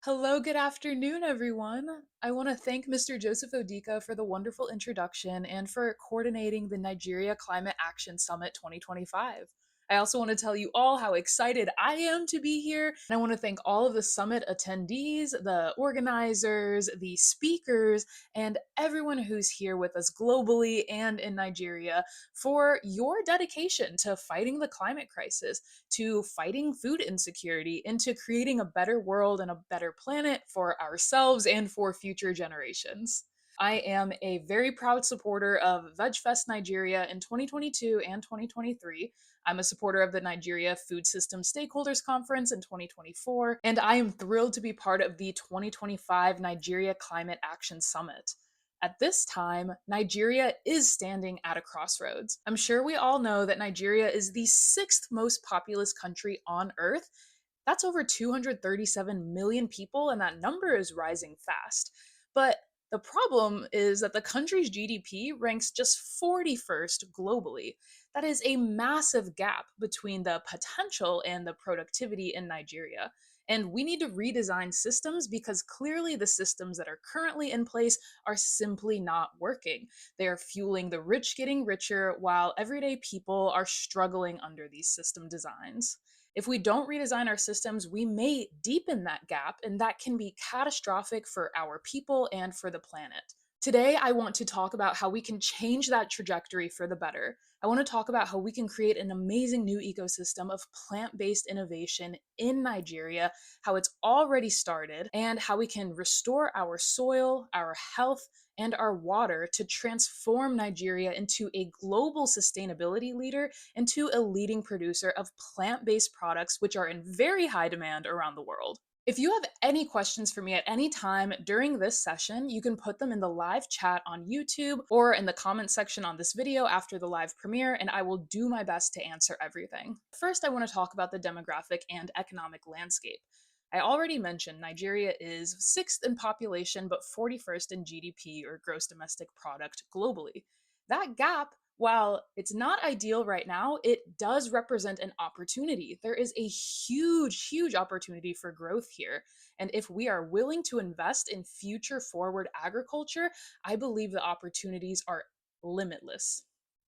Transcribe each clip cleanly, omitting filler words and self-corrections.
Hello, good afternoon, everyone. I want to thank Mr. Joseph Odika for the wonderful introduction and for coordinating the Nigeria Climate Action Summit 2025. I also want to tell you all how excited I am to be here. And I want to thank all of the summit attendees, the organizers, the speakers, and everyone who's here with us globally and in Nigeria for your dedication to fighting the climate crisis, to fighting food insecurity, and to creating a better world and a better planet for ourselves and for future generations. I am a very proud supporter of VegFest Nigeria in 2022 and 2023. I'm a supporter of the Nigeria Food System Stakeholders Conference in 2024, and I am thrilled to be part of the 2025 Nigeria Climate Action Summit. At this time, Nigeria is standing at a crossroads. I'm sure we all know that Nigeria is the sixth most populous country on Earth. That's over 237 million people, and that number is rising fast. But the problem is that the country's GDP ranks just 41st globally. That is a massive gap between the potential and the productivity in Nigeria. And we need to redesign systems because clearly the systems that are currently in place are simply not working. They are fueling the rich getting richer while everyday people are struggling under these system designs. If we don't redesign our systems, we may deepen that gap, and that can be catastrophic for our people and for the planet. Today, I want to talk about how we can change that trajectory for the better. I want to talk about how we can create an amazing new ecosystem of plant based innovation in Nigeria, how it's already started, and how we can restore our soil, our health, and our water to transform Nigeria into a global sustainability leader and to a leading producer of plant based products, which are in very high demand around the world. If you have any questions for me at any time during this session, you can put them in the live chat on YouTube or in the comment section on this video after the live premiere, and I will do my best to answer everything. First, I want to talk about the demographic and economic landscape. I already mentioned Nigeria is sixth in population but 41st in GDP or gross domestic product globally. That gap, while it's not ideal right now, it does represent an opportunity. There is a huge, huge opportunity for growth here. And if we are willing to invest in future forward agriculture, I believe the opportunities are limitless.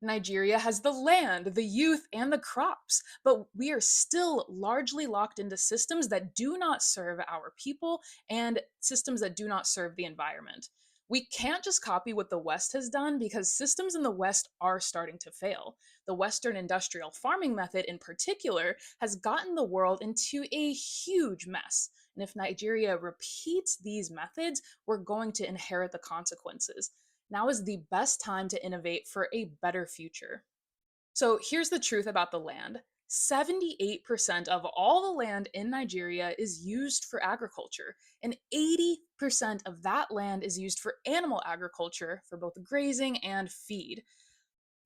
Nigeria has the land, the youth, and the crops, but we are still largely locked into systems that do not serve our people and systems that do not serve the environment. We can't just copy what the West has done because systems in the West are starting to fail. The Western industrial farming method, in particular, has gotten the world into a huge mess. And if Nigeria repeats these methods, we're going to inherit the consequences. Now is the best time to innovate for a better future. So here's the truth about the land. 78% of all the land in Nigeria is used for agriculture, and 80% of that land is used for animal agriculture for both grazing and feed.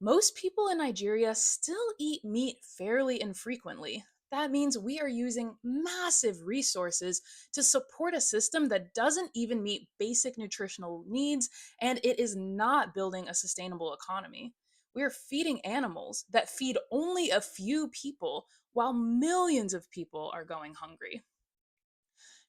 Most people in Nigeria still eat meat fairly infrequently. That means we are using massive resources to support a system that doesn't even meet basic nutritional needs, and it is not building a sustainable economy. We are feeding animals that feed only a few people while millions of people are going hungry.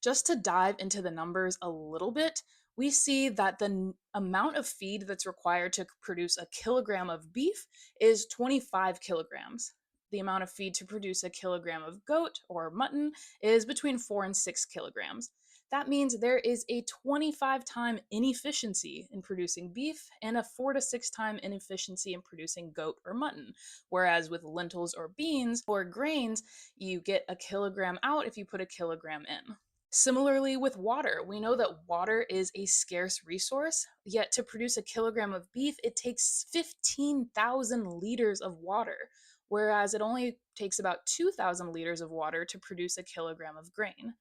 Just to dive into the numbers a little bit, we see that the amount of feed that's required to produce a kilogram of beef is 25 kilograms. The amount of feed to produce a kilogram of goat or mutton is between 4 and 6 kilograms. That means there is a 25-time inefficiency in producing beef and a 4 to 6 time inefficiency in producing goat or mutton. Whereas with lentils or beans or grains, you get a kilogram out if you put a kilogram in. Similarly, with water, we know that water is a scarce resource, yet to produce a kilogram of beef, it takes 15,000 liters of water, whereas it only takes about 2,000 liters of water to produce a kilogram of grain.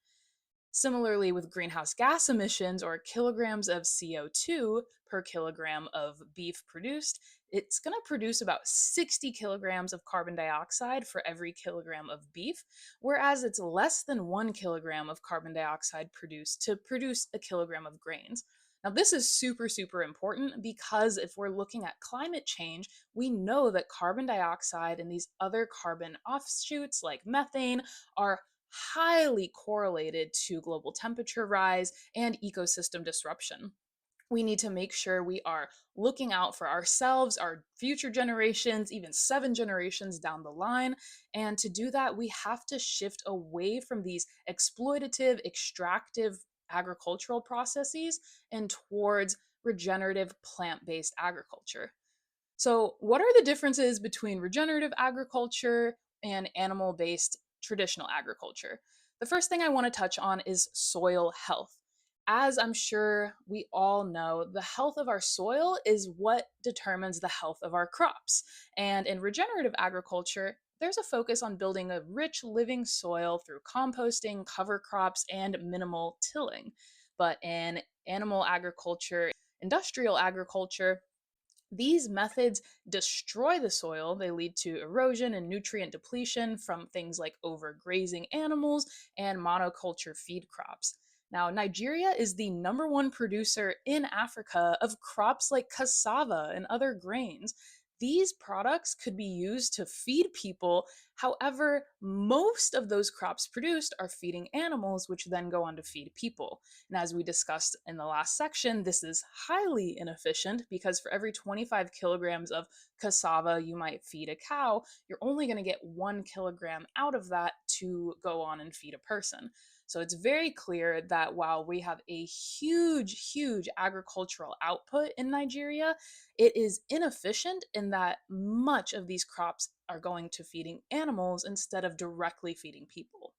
Similarly, with greenhouse gas emissions or kilograms of CO2 per kilogram of beef produced, it's going to produce about 60 kilograms of carbon dioxide for every kilogram of beef, whereas it's less than 1 kilogram of carbon dioxide produced to produce a kilogram of grains. Now, this is super, super important because if we're looking at climate change, we know that carbon dioxide and these other carbon offshoots like methane are highly correlated to global temperature rise and ecosystem disruption. We need to make sure we are looking out for ourselves, our future generations, even 7 generations down the line. And to do that, we have to shift away from these exploitative, extractive agricultural processes and towards regenerative plant based agriculture. So, what are the differences between regenerative agriculture and animal based traditional agriculture? The first thing I want to touch on is soil health. As I'm sure we all know, the health of our soil is what determines the health of our crops. And in regenerative agriculture, there's a focus on building a rich living soil through composting, cover crops, and minimal tilling. But in animal agriculture, industrial agriculture, these methods destroy the soil. They lead to erosion and nutrient depletion from things like overgrazing animals and monoculture feed crops. Now, Nigeria is the #1 producer in Africa of crops like cassava and other grains. These products could be used to feed people. However, most of those crops produced are feeding animals, which then go on to feed people. And as we discussed in the last section, this is highly inefficient because for every 25 kilograms of cassava you might feed a cow, you're only going to get 1 kilogram out of that to go on and feed a person. So it's very clear that while we have a huge, huge agricultural output in Nigeria, it is inefficient in that much of these crops are going to feeding animals instead of directly feeding people.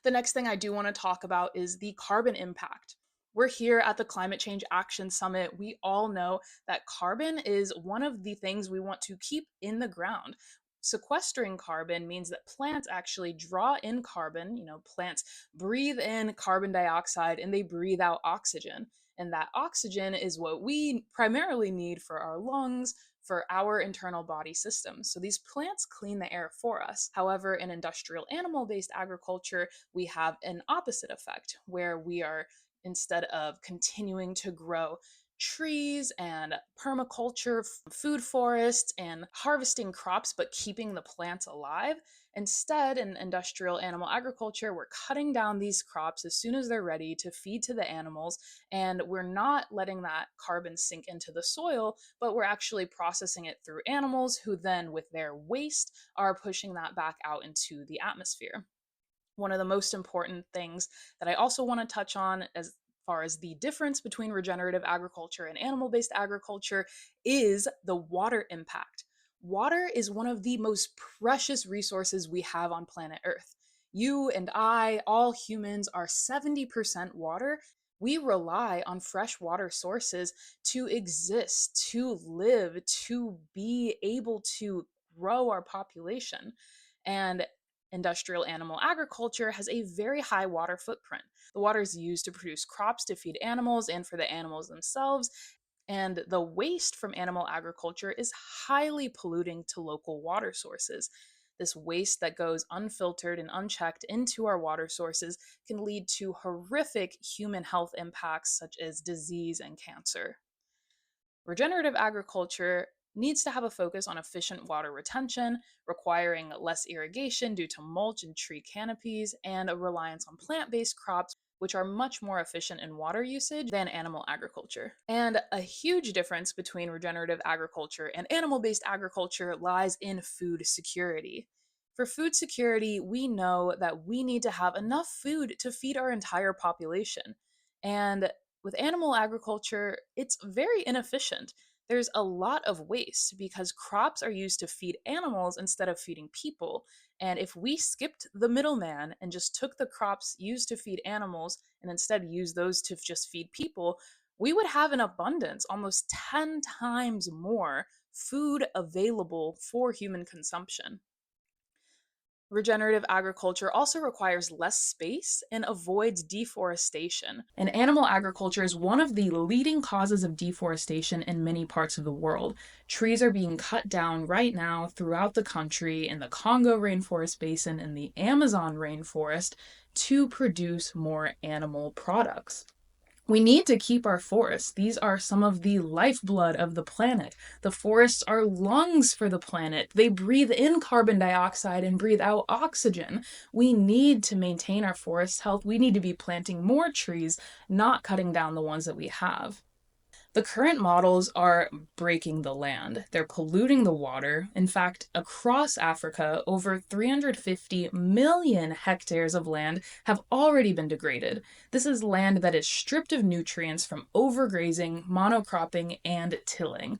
The next thing I do want to talk about is the carbon impact. We're here at the Climate Change Action Summit. We all know that carbon is one of the things we want to keep in the ground. Sequestering carbon means that plants actually draw in carbon. Plants breathe in carbon dioxide and they breathe out oxygen. And that oxygen is what we primarily need for our lungs, for our internal body systems. So these plants clean the air for us. However, in industrial animal based agriculture, we have an opposite effect where we are, instead of continuing to grow trees and permaculture, food forests, and harvesting crops, but keeping the plants alive. Instead, in industrial animal agriculture, we're cutting down these crops as soon as they're ready to feed to the animals, and we're not letting that carbon sink into the soil, but we're actually processing it through animals who then, with their waste, are pushing that back out into the atmosphere. One of the most important things that I also want to touch on as far as the difference between regenerative agriculture and animal based agriculture is the water impact. Water is one of the most precious resources we have on planet Earth. You and I, all humans, are 70% water. We rely on fresh water sources to exist, to live, to be able to grow our population. And industrial animal agriculture has a very high water footprint. The water is used to produce crops to feed animals and for the animals themselves. And the waste from animal agriculture is highly polluting to local water sources. This waste that goes unfiltered and unchecked into our water sources can lead to horrific human health impacts such as disease and cancer. Regenerative agriculture needs to have a focus on efficient water retention, requiring less irrigation due to mulch and tree canopies, and a reliance on plant based crops, which are much more efficient in water usage than animal agriculture. And a huge difference between regenerative agriculture and animal based agriculture lies in food security. For food security, we know that we need to have enough food to feed our entire population. And with animal agriculture, it's very inefficient. There's a lot of waste because crops are used to feed animals instead of feeding people. And if we skipped the middleman and just took the crops used to feed animals and instead used those to just feed people, we would have an abundance, almost 10 times more food available for human consumption. Regenerative agriculture also requires less space and avoids deforestation. And animal agriculture is one of the leading causes of deforestation in many parts of the world. Trees are being cut down right now throughout the country in the Congo rainforest basin and the Amazon rainforest to produce more animal products. We need to keep our forests. These are some of the lifeblood of the planet. The forests are lungs for the planet. They breathe in carbon dioxide and breathe out oxygen. We need to maintain our forest health. We need to be planting more trees, not cutting down the ones that we have. The current models are breaking the land. They're polluting the water. In fact, across Africa, over 350 million hectares of land have already been degraded. This is land that is stripped of nutrients from overgrazing, monocropping, and tilling.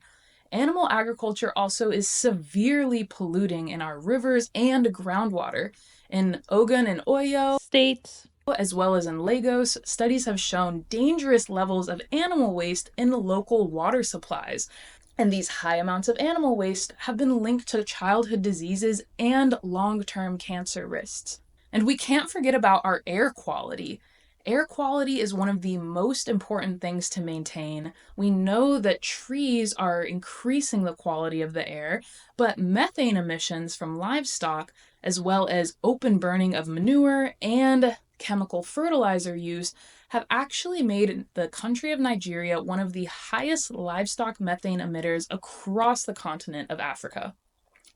Animal agriculture also is severely polluting in our rivers and groundwater. In Ogun and Oyo states, as well as in Lagos, studies have shown dangerous levels of animal waste in local water supplies. And these high amounts of animal waste have been linked to childhood diseases and long-term cancer risks. And we can't forget about our air quality. Air quality is one of the most important things to maintain. We know that trees are increasing the quality of the air, but methane emissions from livestock, as well as open burning of manure and chemical fertilizer use, have actually made the country of Nigeria one of the highest livestock methane emitters across the continent of Africa.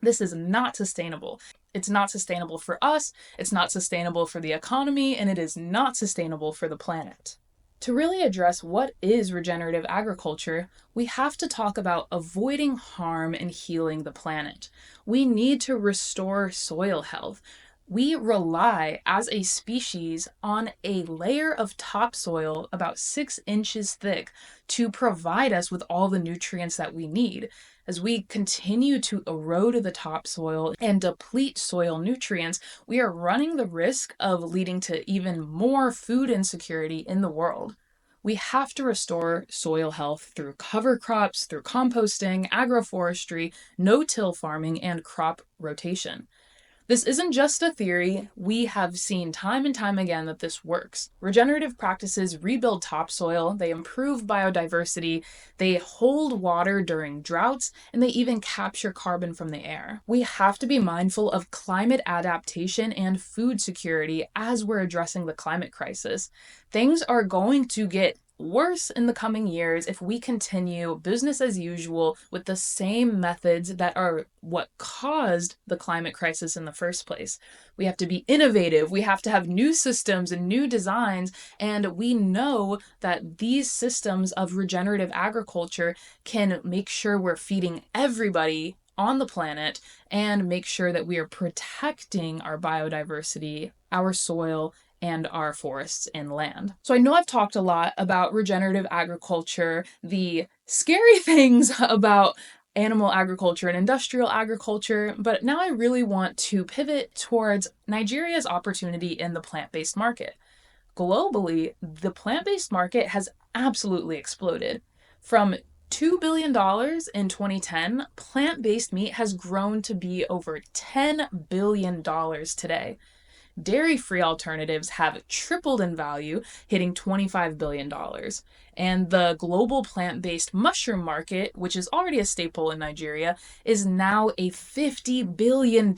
This is not sustainable. It's not sustainable for us, it's not sustainable for the economy, and it is not sustainable for the planet. To really address what is regenerative agriculture, we have to talk about avoiding harm and healing the planet. We need to restore soil health. We rely as a species on a layer of topsoil about 6 inches thick to provide us with all the nutrients that we need. As we continue to erode the topsoil and deplete soil nutrients, we are running the risk of leading to even more food insecurity in the world. We have to restore soil health through cover crops, through composting, agroforestry, no-till farming, and crop rotation. This isn't just a theory. We have seen time and time again that this works. Regenerative practices rebuild topsoil, they improve biodiversity, they hold water during droughts, and they even capture carbon from the air. We have to be mindful of climate adaptation and food security as we're addressing the climate crisis. Things are going to get worse in the coming years if we continue business as usual with the same methods that are what caused the climate crisis in the first place. We have to be innovative, we have to have new systems and new designs, and we know that these systems of regenerative agriculture can make sure we're feeding everybody on the planet and make sure that we are protecting our biodiversity, our soil, and our forests and land. So I know I've talked a lot about regenerative agriculture, the scary things about animal agriculture and industrial agriculture, but now I really want to pivot towards Nigeria's opportunity in the plant-based market. Globally, the plant-based market has absolutely exploded. From $2 billion in 2010, plant-based meat has grown to be over $10 billion today. Dairy-free alternatives have tripled in value, hitting $25 billion. And the global plant-based mushroom market, which is already a staple in Nigeria, is now a $50 billion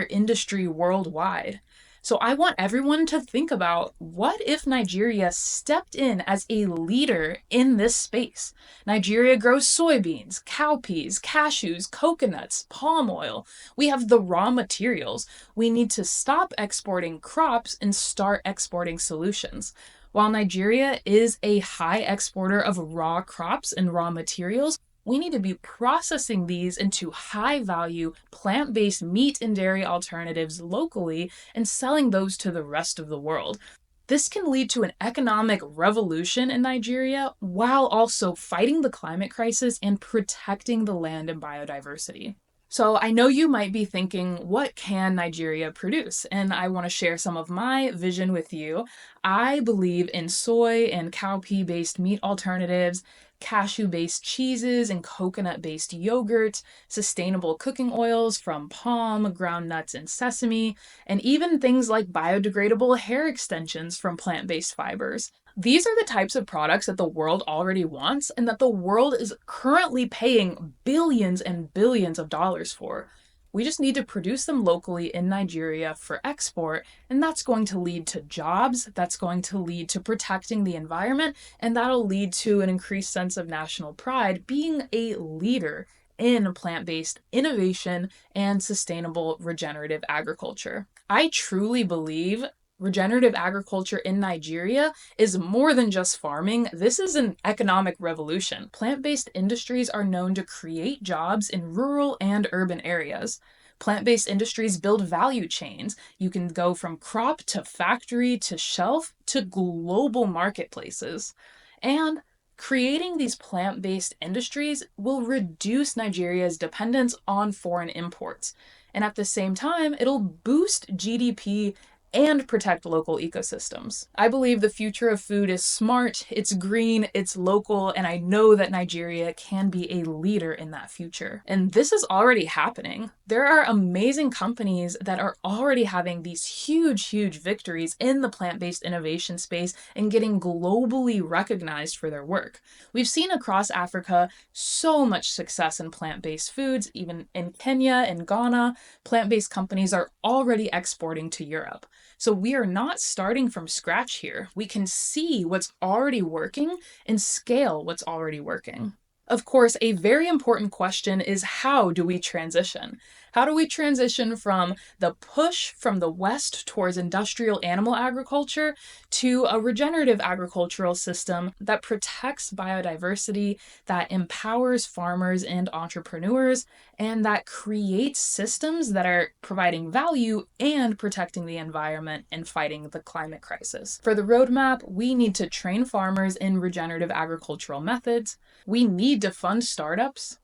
industry worldwide. So I want everyone to think about, what if Nigeria stepped in as a leader in this space? Nigeria grows soybeans, cowpeas, cashews, coconuts, palm oil. We have the raw materials. We need to stop exporting crops and start exporting solutions. While Nigeria is a high exporter of raw crops and raw materials, we need to be processing these into high-value, plant-based meat and dairy alternatives locally and selling those to the rest of the world. This can lead to an economic revolution in Nigeria while also fighting the climate crisis and protecting the land and biodiversity. So I know you might be thinking, what can Nigeria produce? And I want to share some of my vision with you. I believe in soy and cowpea-based meat alternatives, cashew-based cheeses and coconut-based yogurt, sustainable cooking oils from palm, ground nuts, and sesame, and even things like biodegradable hair extensions from plant-based fibers. These are the types of products that the world already wants and that the world is currently paying billions and billions of dollars for. We just need to produce them locally in Nigeria for export, and that's going to lead to jobs, that's going to lead to protecting the environment, and that'll lead to an increased sense of national pride being a leader in plant-based innovation and sustainable regenerative agriculture. I truly believe regenerative agriculture in Nigeria is more than just farming. This is an economic revolution. Plant-based industries are known to create jobs in rural and urban areas. Plant-based industries build value chains. You can go from crop to factory to shelf to global marketplaces. And creating these plant-based industries will reduce Nigeria's dependence on foreign imports. And at the same time, it'll boost GDP and protect local ecosystems. I believe the future of food is smart, it's green, it's local, and I know that Nigeria can be a leader in that future. And this is already happening. There are amazing companies that are already having these huge victories in the plant-based innovation space and getting globally recognized for their work. We've seen across Africa so much success in plant-based foods, even in Kenya and Ghana. Plant-based companies are already exporting to Europe. So we are not starting from scratch here. We can see what's already working and scale what's already working. Of course, a very important question is, how do we transition? How do we transition from the push from the West towards industrial animal agriculture to a regenerative agricultural system that protects biodiversity, that empowers farmers and entrepreneurs, and that creates systems that are providing value and protecting the environment and fighting the climate crisis? For the roadmap, we need to train farmers in regenerative agricultural methods. We need to fund startups,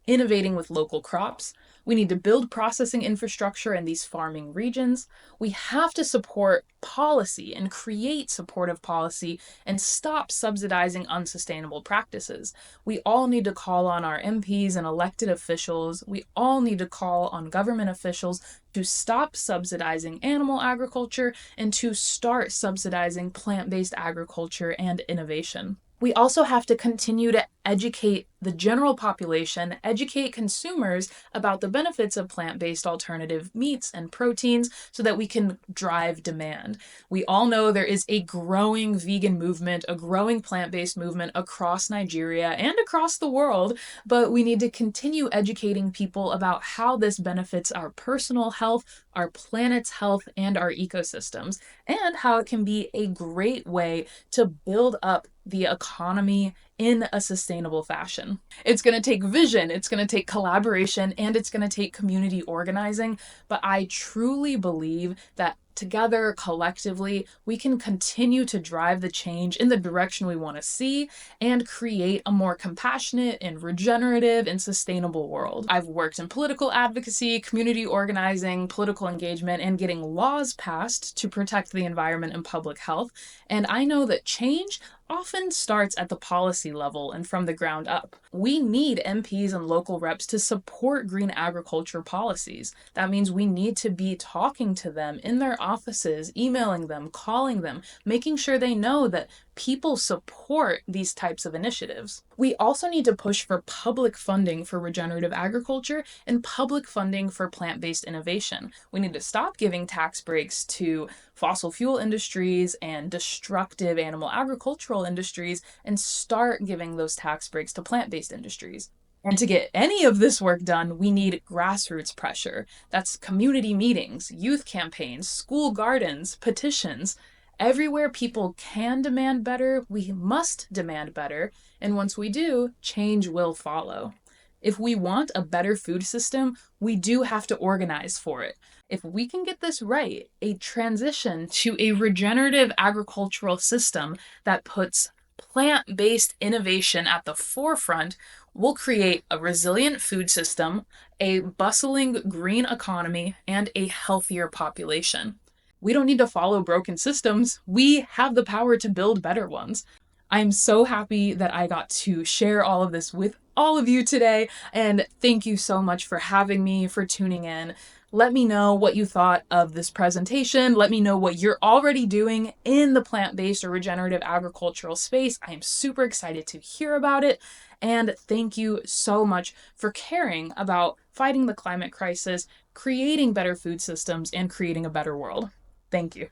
innovating with local crops. We need to build processing infrastructure in these farming regions. We have to support policy and create supportive policy and stop subsidizing unsustainable practices. We all need to call on our MPs and elected officials. We all need to call on government officials to stop subsidizing animal agriculture and to start subsidizing plant-based agriculture and innovation. We also have to continue to educate the general population, educate consumers about the benefits of plant-based alternative meats and proteins so that we can drive demand. We all know there is a growing vegan movement, a growing plant-based movement across Nigeria and across the world, but we need to continue educating people about how this benefits our personal health, our planet's health, and our ecosystems, and how it can be a great way to build up the economy in a sustainable fashion. It's going to take vision, it's going to take collaboration, and it's going to take community organizing, but I truly believe that together, collectively, we can continue to drive the change in the direction we want to see and create a more compassionate and regenerative and sustainable world. I've worked in political advocacy, community organizing, political engagement, and getting laws passed to protect the environment and public health, and I know that change often starts at the policy level and from the ground up. We need MPs and local reps to support green agriculture policies. That means we need to be talking to them in their offices, emailing them, calling them, making sure they know that people support these types of initiatives. We also need to push for public funding for regenerative agriculture and public funding for plant-based innovation. We need to stop giving tax breaks to fossil fuel industries and destructive animal agricultural industries and start giving those tax breaks to plant-based industries. And to get any of this work done, we need grassroots pressure. That's community meetings, youth campaigns, school gardens, petitions. Everywhere people can demand better, we must demand better, and once we do, change will follow. If we want a better food system, we do have to organize for it. If we can get this right, a transition to a regenerative agricultural system that puts plant-based innovation at the forefront will create a resilient food system, a bustling green economy, and a healthier population. We don't need to follow broken systems. We have the power to build better ones. I'm so happy that I got to share all of this with all of you today, and thank you so much for having me, for tuning in. Let me know what you thought of this presentation. Let me know what you're already doing in the plant-based or regenerative agricultural space. I am super excited to hear about it. And thank you so much for caring about fighting the climate crisis, creating better food systems, and creating a better world. Thank you.